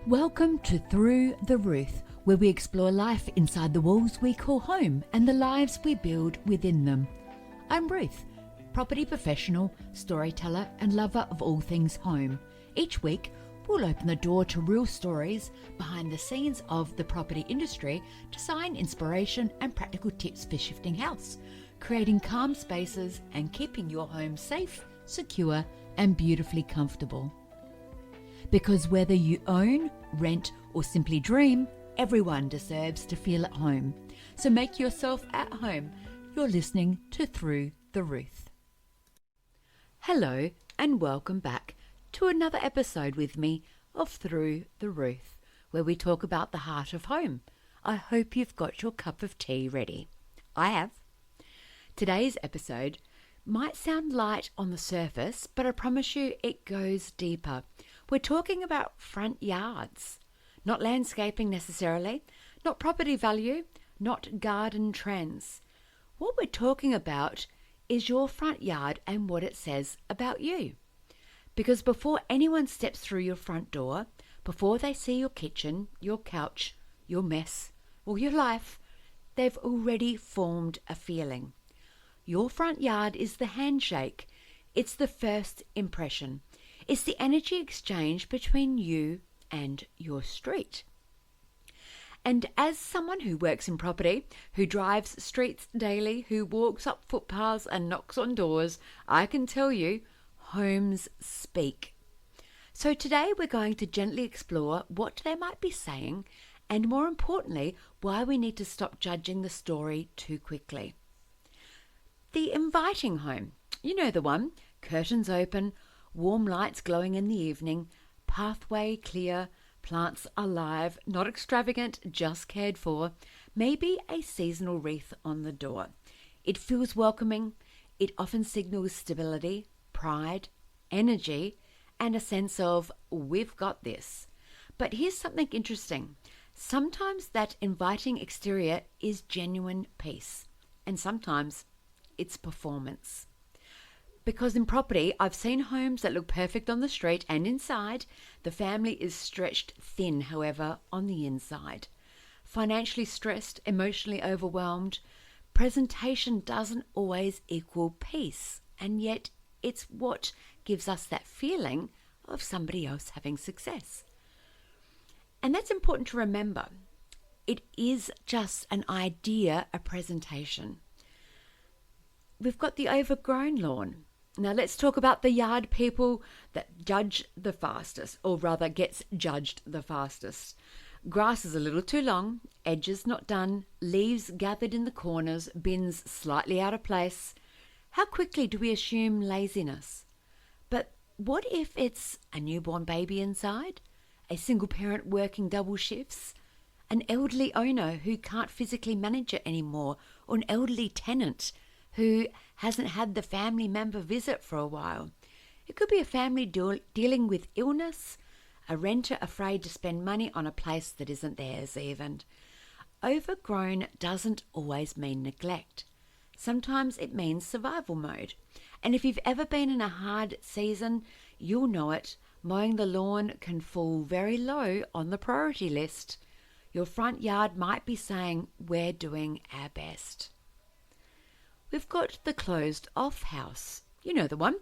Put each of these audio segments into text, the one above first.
Welcome to Through the Ruth, where we explore life inside the walls we call home and the lives we build within them. I'm Ruth, property professional, storyteller and lover of all things home. Each week, we'll open the door to real stories behind the scenes of the property industry, design, inspiration and practical tips for shifting house, creating calm spaces and keeping your home safe, secure and beautifully comfortable. Because whether you own, rent or simply dream, everyone deserves to feel at home. So make yourself at home. You're listening to Through the Ruth. Hello and welcome back to another episode with me of Through the Ruth, where we talk about the heart of home. I hope you've got your cup of tea ready. I have. Today's episode might sound light on the surface, but I promise you it goes deeper. We're talking about front yards, not landscaping necessarily, not property value, not garden trends. What we're talking about is your front yard and what it says about you. Because before anyone steps through your front door, before they see your kitchen, your couch, your mess, or your life, they've already formed a feeling. Your front yard is the handshake. It's the first impression. It's the energy exchange between you and your street. And as someone who works in property, who drives streets daily, who walks up footpaths and knocks on doors, I can tell you, homes speak. So today we're going to gently explore what they might be saying and, more importantly, why we need to stop judging the story too quickly. The inviting home, you know the one, curtains open, warm lights glowing in the evening, pathway clear, plants alive, not extravagant, just cared for, maybe a seasonal wreath on the door. It feels welcoming. It often signals stability, pride, energy, and a sense of, we've got this. But here's something interesting. Sometimes that inviting exterior is genuine peace, and sometimes it's performance. Because in property, I've seen homes that look perfect on the street and inside. The family is stretched thin, however, on the inside. Financially stressed, emotionally overwhelmed. Presentation doesn't always equal peace. And yet it's what gives us that feeling of somebody else having success. And that's important to remember. It is just an idea, a presentation. We've got the overgrown lawn. Now let's talk about the yard people that judge the fastest, or rather gets judged the fastest. Grass is a little too long, edges not done, leaves gathered in the corners, bins slightly out of place. How quickly do we assume laziness? But what if it's a newborn baby inside, a single parent working double shifts, an elderly owner who can't physically manage it anymore, or an elderly tenant who hasn't had the family member visit for a while? It could be a family dealing with illness, a renter afraid to spend money on a place that isn't theirs even. Overgrown doesn't always mean neglect. Sometimes it means survival mode. And if you've ever been in a hard season, you'll know it. Mowing the lawn can fall very low on the priority list. Your front yard might be saying, we're doing our best. We've got the closed off house. You know the one.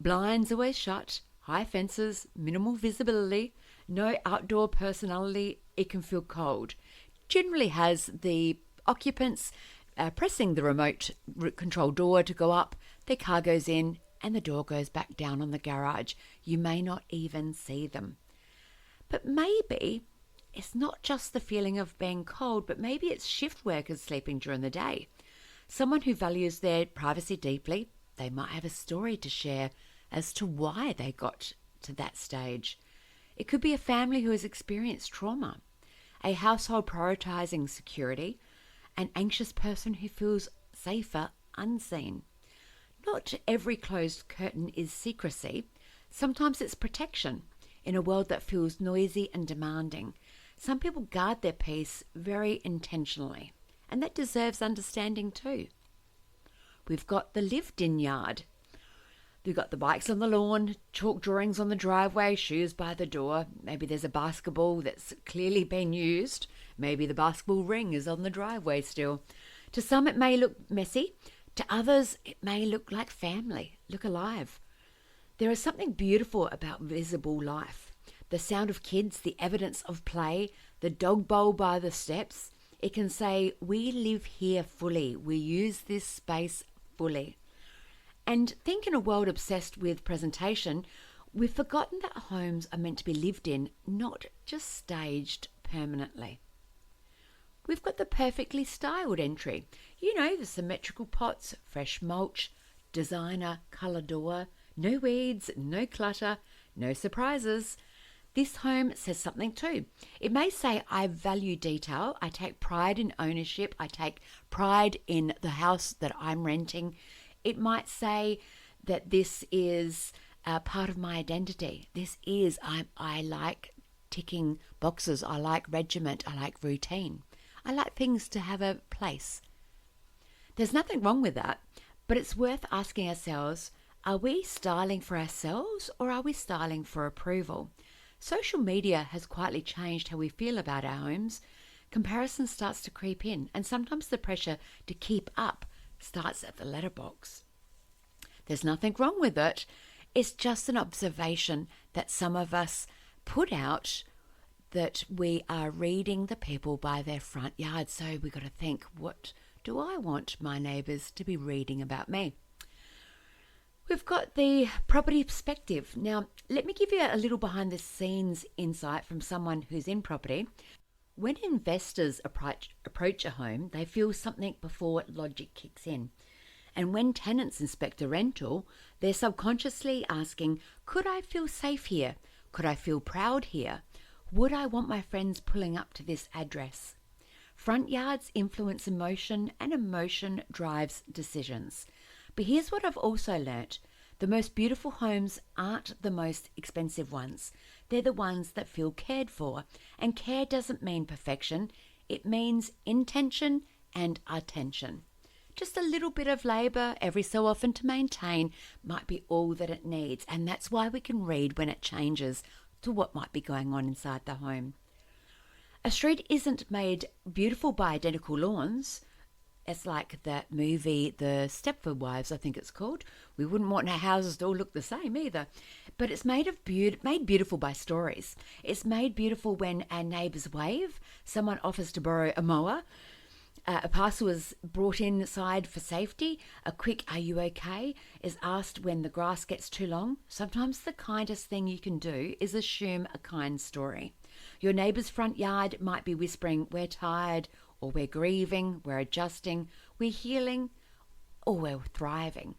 Blinds always shut, high fences, minimal visibility, no outdoor personality. It can feel cold. Generally has the occupants pressing the remote control door to go up. Their car goes in and the door goes back down on the garage. You may not even see them. But maybe it's not just the feeling of being cold, but maybe it's shift workers sleeping during the day. Someone who values their privacy deeply. They might have a story to share as to why they got to that stage. It could be a family who has experienced trauma, a household prioritizing security, an anxious person who feels safer unseen. Not every closed curtain is secrecy. Sometimes it's protection in a world that feels noisy and demanding. Some people guard their peace very intentionally. And that deserves understanding too. We've got the lived-in yard. We've got the bikes on the lawn, chalk drawings on the driveway, shoes by the door. Maybe there's a basketball that's clearly been used. Maybe the basketball ring is on the driveway still. To some, it may look messy. To others, it may look like family, look alive. There is something beautiful about visible life. The sound of kids, the evidence of play, the dog bowl by the steps. It can say, we live here fully. We use this space fully. And think in a world obsessed with presentation, we've forgotten that homes are meant to be lived in, not just staged permanently. We've got the perfectly styled entry. You know, the symmetrical pots, fresh mulch, designer colour door, no weeds, no clutter, no surprises. This home says something too. It may say, I value detail, I take pride in ownership, I take pride in the house that I'm renting. It might say that this is part of my identity. This is, I like ticking boxes, I like regiment, I like routine. I like things to have a place. There's nothing wrong with that, but it's worth asking ourselves, are we styling for ourselves or are we styling for approval? Social media has quietly changed how we feel about our homes. Comparison starts to creep in, and sometimes the pressure to keep up starts at the letterbox. There's nothing wrong with it. It's just an observation that some of us put out, that we are reading the people by their front yard. So we've got to think, what do I want my neighbours to be reading about me? We've got the property perspective. Now, let me give you a little behind the scenes insight from someone who's in property. When investors approach a home, they feel something before logic kicks in. And when tenants inspect a rental, they're subconsciously asking, could I feel safe here? Could I feel proud here? Would I want my friends pulling up to this address? Front yards influence emotion, and emotion drives decisions. But here's what I've also learnt. The most beautiful homes aren't the most expensive ones. They're the ones that feel cared for. And care doesn't mean perfection. It means intention and attention. Just a little bit of labour every so often to maintain might be all that it needs. And that's why we can read when it changes to what might be going on inside the home. A street isn't made beautiful by identical lawns. It's like that movie, The Stepford Wives, I think it's called. We wouldn't want our houses to all look the same either. But it's made beautiful by stories. It's made beautiful when our neighbours wave, someone offers to borrow a mower, a parcel is brought inside for safety, a quick "are you okay" is asked when the grass gets too long. Sometimes the kindest thing you can do is assume a kind story. Your neighbour's front yard might be whispering, we're tired, or we're grieving, we're adjusting, we're healing, or we're thriving.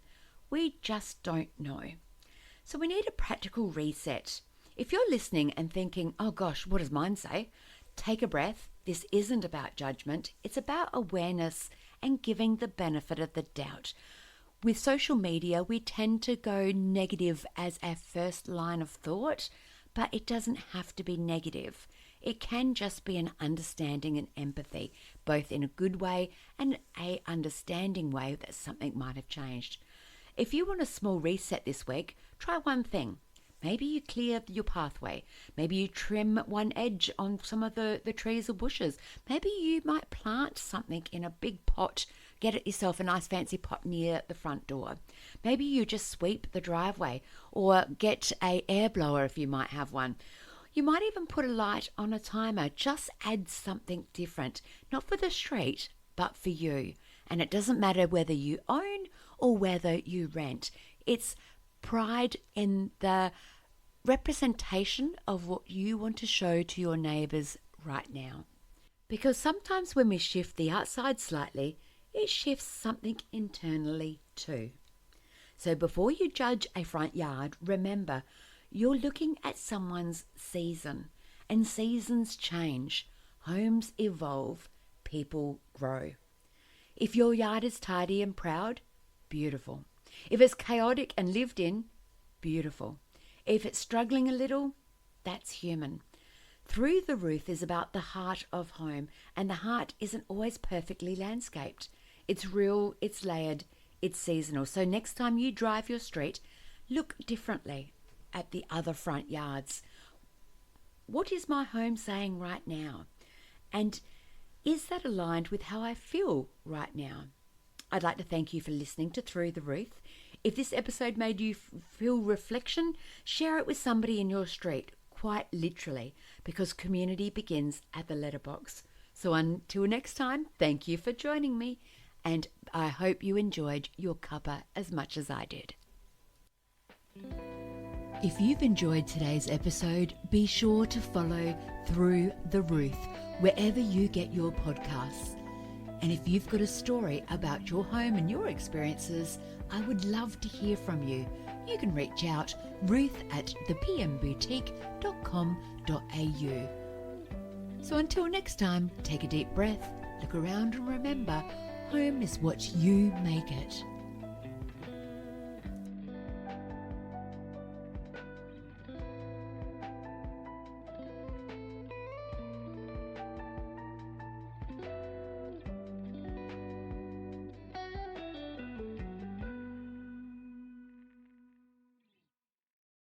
We just don't know. So we need a practical reset. If you're listening and thinking, oh gosh, what does mine say? Take a breath. This isn't about judgment. It's about awareness and giving the benefit of the doubt. With social media, we tend to go negative as our first line of thought, but it doesn't have to be negative. It can just be an understanding and empathy, both in a good way and a understanding way that something might have changed. If you want a small reset this week, try one thing. Maybe you clear your pathway. Maybe you trim one edge on some of the trees or bushes. Maybe you might plant something in a big pot. Get yourself a nice fancy pot near the front door. Maybe you just sweep the driveway or get an air blower if you might have one. You might even put a light on a timer. Just add something different, not for the street, but for you. And it doesn't matter whether you own or whether you rent. It's pride in the representation of what you want to show to your neighbours right now. Because sometimes when we shift the outside slightly, it shifts something internally too. So before you judge a front yard, remember, you're looking at someone's season, and seasons change, homes evolve, people grow. If your yard is tidy and proud, beautiful. If it's chaotic and lived in, beautiful. If it's struggling a little, that's human. Through the Ruth is about the heart of home, and the heart isn't always perfectly landscaped. It's real, it's layered, it's seasonal. So next time you drive your street, look differently at the other front yards. What is my home saying right now? And is that aligned with how I feel right now? I'd like to thank you for listening to Through the Ruth. If this episode made you feel reflection, share it with somebody in your street, quite literally, because community begins at the letterbox. So until next time, thank you for joining me, and I hope you enjoyed your cuppa as much as I did. If you've enjoyed today's episode, be sure to follow Through the Ruth wherever you get your podcasts. And if you've got a story about your home and your experiences, I would love to hear from you. You can reach out, ruth@thepmboutique.com.au. So until next time, take a deep breath, look around and remember, home is what you make it.